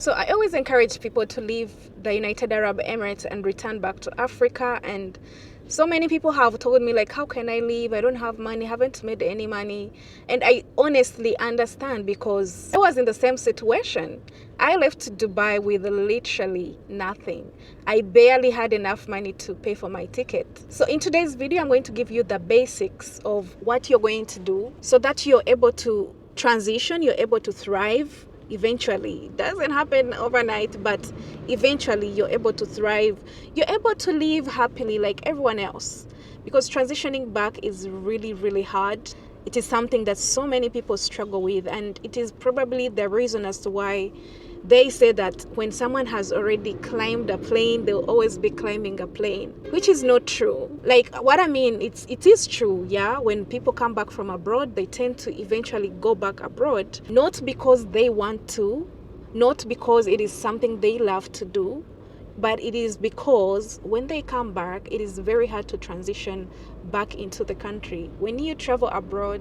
So I always encourage people to leave the United Arab Emirates and return back to Africa. And so many people have told me, like, how can I leave? I don't have money, haven't made any money. And I honestly understand, because I was in the same situation. I left Dubai with literally nothing. I barely had enough money to pay for my ticket. So in today's video, I'm going to give you the basics of what you're going to do so that you're able to transition, you're able to thrive. Eventually, it doesn't happen overnight, but eventually you're able to thrive. You're able to live happily like everyone else, because transitioning back is really, really hard. It is something that so many people struggle with, and it is probably the reason as to why they say that when someone has already climbed a plane, they'll always be climbing a plane, which is not true. Like, what I mean, it is true, yeah. When people come back from abroad, they tend to eventually go back abroad, not because they want to, not because it is something they love to do, but it is because when they come back, it is very hard to transition back into the country. When you travel abroad,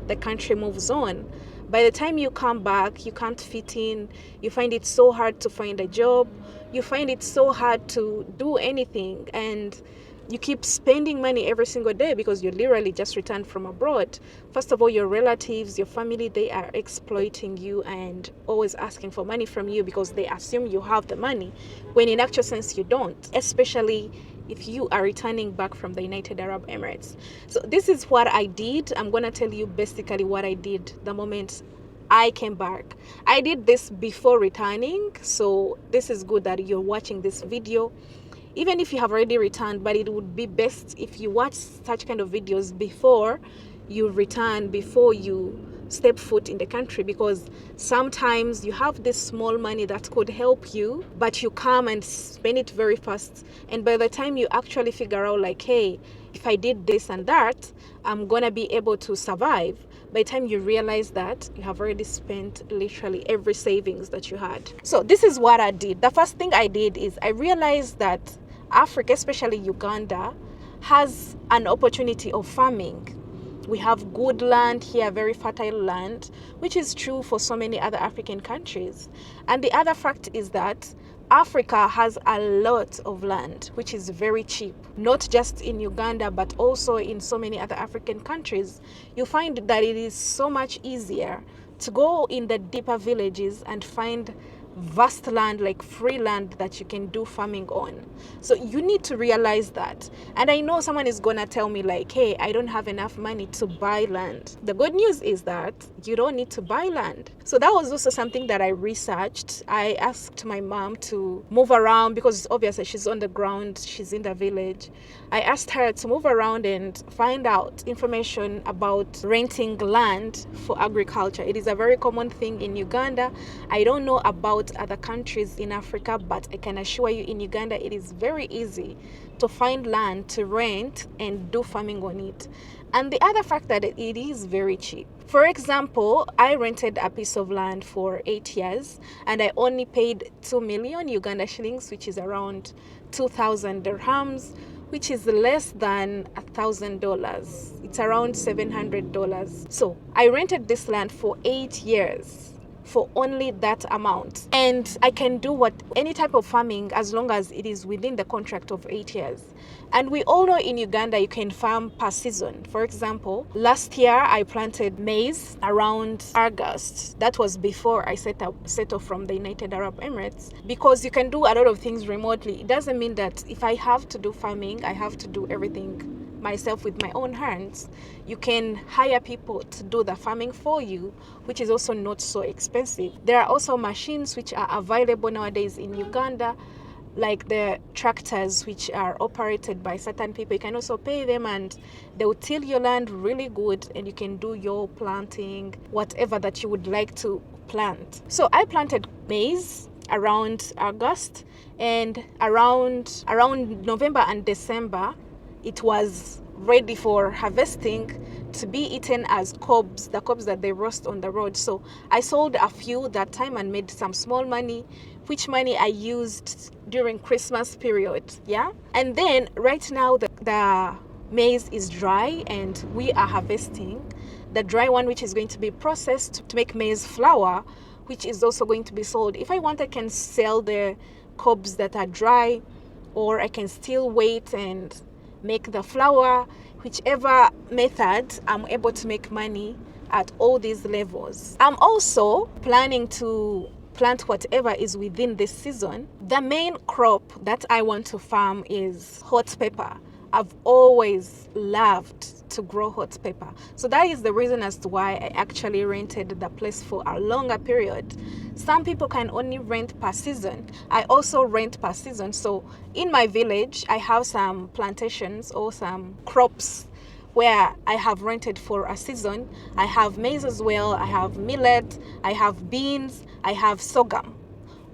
the country moves on. By the time you come back, you can't fit in. You find it so hard to find a job. You find it so hard to do anything. And you keep spending money every single day because you literally just returned from abroad. First of all, your relatives, your family, they are exploiting you and always asking for money from you because they assume you have the money, when in actual sense you don't, especially if you are returning back from the United Arab Emirates. So this is what I did. I'm going to tell you basically what I did the moment I came back. I did this before returning, so this is good that you're watching this video even if you have already returned, but it would be best if you watch such kind of videos before you return, before you step foot in the country, because sometimes you have this small money that could help you, but you come and spend it very fast, and by the time you actually figure out, like, hey, if I did this and that, I'm gonna be able to survive, by the time you realize that you have already spent literally every savings that you had. So this is what I did. The first thing I did is I realized that Africa, especially Uganda, has an opportunity of farming. We have good land here, very fertile land, which is true for so many other African countries. And the other fact is that Africa has a lot of land, which is very cheap, not just in Uganda, but also in so many other African countries. You find that it is so much easier to go in the deeper villages and find vast land, like free land that you can do farming on. So you need to realize that. And I know someone is gonna tell me, like, hey, I don't have enough money to buy land. The good news is that you don't need to buy land. So that was also something that I researched. I asked my mom to move around, because obviously she's on the ground, she's in the village. I asked her to move around and find out information about renting land for agriculture. It is a very common thing in Uganda. I don't know about other countries in Africa, but I can assure you, in Uganda, it is very easy to find land to rent and do farming on it. And the other fact that it is very cheap. For example, I rented a piece of land for 8 years and I only paid 2 million Uganda shillings, which is around 2,000 dirhams, which is less than $1,000. It's around $700. So I rented this land for 8 years for only that amount, and I can do any type of farming as long as it is within the contract of 8 years. And we all know in Uganda you can farm per season. For example, last year I planted maize around August. That was before I set off from the United Arab Emirates, because you can do a lot of things remotely. It doesn't mean that if I have to do farming, I have to do everything myself with my own hands. You can hire people to do the farming for you, which is also not so expensive. There are also machines which are available nowadays in Uganda, like the tractors, which are operated by certain people. You can also pay them and they will till your land really good, and you can do your planting, whatever that you would like to plant. So I planted maize around August, and around November and December it was ready for harvesting to be eaten as cobs, the cobs that they roast on the road. So I sold a few that time and made some small money, which money I used during Christmas period, yeah? And then right now the maize is dry and we are harvesting the dry one, which is going to be processed to make maize flour, which is also going to be sold. If I want, I can sell the cobs that are dry, or I can still wait and make the flour. Whichever method, I'm able to make money at all these levels. I'm also planning to plant whatever is within this season. The main crop that I want to farm is hot pepper. I've always loved to grow hot pepper. So that is the reason as to why I actually rented the place for a longer period. Some people can only rent per season. I also rent per season. So in my village, I have some plantations or some crops where I have rented for a season. I have maize as well, I have millet, I have beans, I have sorghum.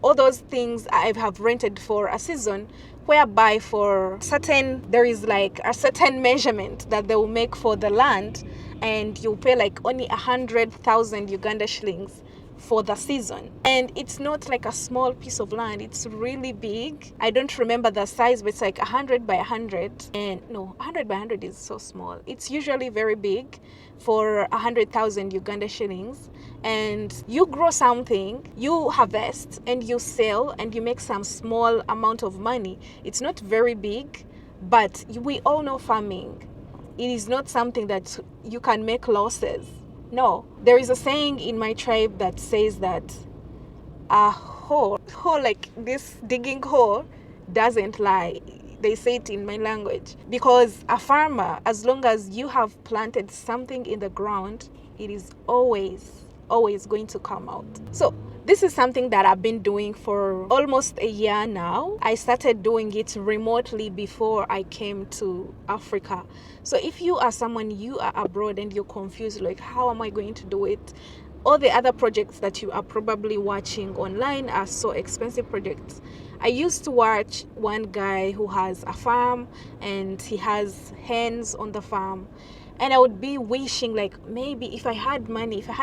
All those things I have rented for a season, whereby there is like a certain measurement that they will make for the land, and you pay like only 100,000 Uganda shillings for the season. And it's not like a small piece of land, it's really big. I don't remember the size, but it's like 100 by 100. And no, 100 by 100 is so small. It's usually very big for 100,000 Uganda shillings. And you grow something, you harvest and you sell, and you make some small amount of money. It's not very big, but we all know farming, it is not something that you can make losses. No, there is a saying in my tribe that says that a hole like this digging hole doesn't lie. They say it in my language. Because a farmer, as long as you have planted something in the ground, it is always going to come out. So this is something that I've been doing for almost a year now. I started doing it remotely before I came to Africa. So if you are someone, you are abroad and you're confused, like how am I going to do it? All the other projects that you are probably watching online are so expensive projects. I used to watch one guy who has a farm and he has hens on the farm. And I would be wishing, like, maybe if I had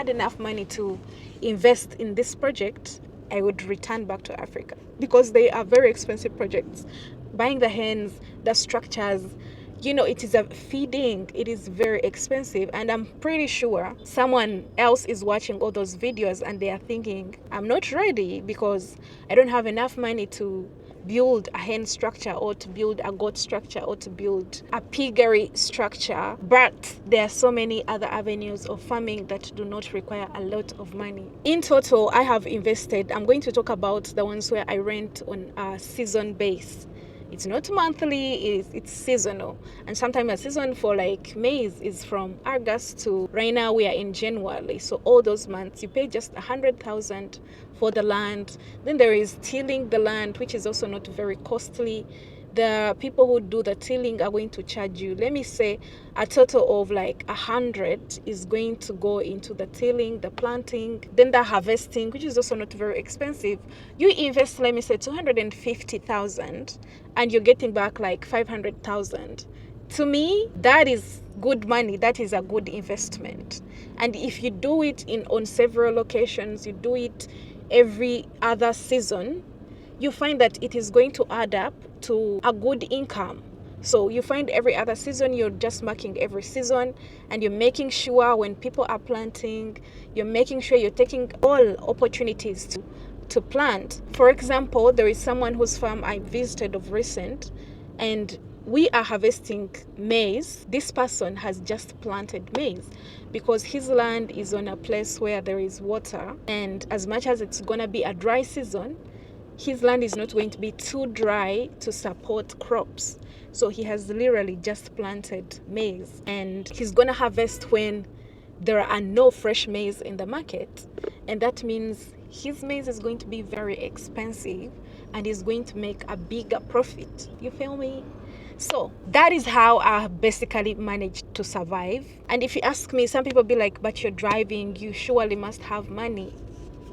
enough money to invest in this project, I would return back to Africa, because they are very expensive projects. Buying the hens, the structures, it is a feeding, it is very expensive. And I'm pretty sure someone else is watching all those videos and they are thinking, I'm not ready because I don't have enough money to build a hen structure, or to build a goat structure, or to build a piggery structure. But there are so many other avenues of farming that do not require a lot of money. In total, I have invested, I'm going to talk about the ones where I rent on a season base. It's not monthly, it's seasonal. And sometimes a season for like maize is from August to right now we are in January. So all those months you pay just 100,000 for the land. Then there is tilling the land, which is also not very costly. The people who do the tilling are going to charge you, let me say, a total of like 100 is going to go into the tilling, the planting, then the harvesting, which is also not very expensive. You invest, let me say, 250,000 and you're getting back like 500,000. To me, that is good money. That is a good investment. And if you do it on several locations, you do it every other season, you find that it is going to add up to a good income. So you find every other season, you're just marking every season, and you're making sure when people are planting, you're making sure you're taking all opportunities to plant. For example, there is someone whose farm I visited of recent, and we are harvesting maize. This person has just planted maize because his land is on a place where there is water, and as much as it's going to be a dry season, his land is not going to be too dry to support crops. So he has literally just planted maize, and he's going to harvest when there are no fresh maize in the market. And that means his maize is going to be very expensive and he's going to make a bigger profit. You feel me? So that is how I basically managed to survive. And if you ask me, some people be like, but you're driving, you surely must have money.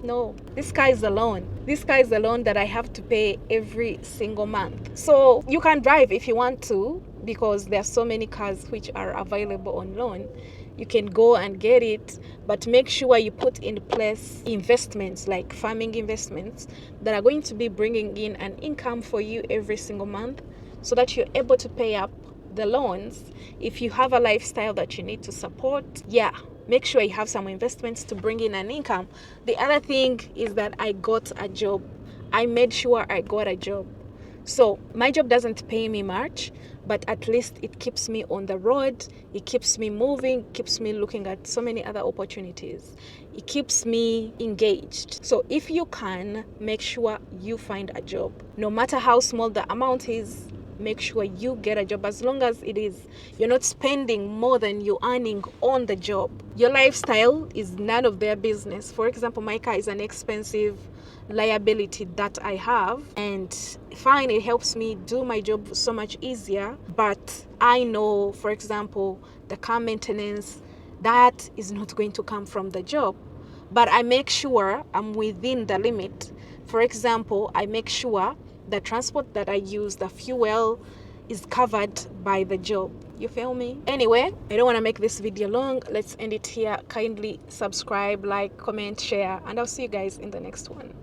No, this car is a loan. This car is a loan that I have to pay every single month. So you can drive if you want to, because there are so many cars which are available on loan. You can go and get it, but make sure you put in place investments, like farming investments, that are going to be bringing in an income for you every single month, so that you're able to pay up the loans, if you have a lifestyle that you need to support, yeah, make sure you have some investments to bring in an income. The other thing is that I got a job. I made sure I got a job. So my job doesn't pay me much, but at least it keeps me on the road. It keeps me moving, keeps me looking at so many other opportunities. It keeps me engaged. So if you can, make sure you find a job. No matter how small the amount is, make sure you get a job. As long as you're not spending more than you're earning on the job. Your lifestyle is none of their business. For example, my car is an expensive liability that I have, and fine, it helps me do my job so much easier, but I know, for example, the car maintenance, that is not going to come from the job, but I make sure I'm within the limit. For example, I make sure the transport that I use, the fuel, is covered by the job. You feel me? Anyway, I don't want to make this video long. Let's end it here. Kindly subscribe, like, comment, share, and I'll see you guys in the next one.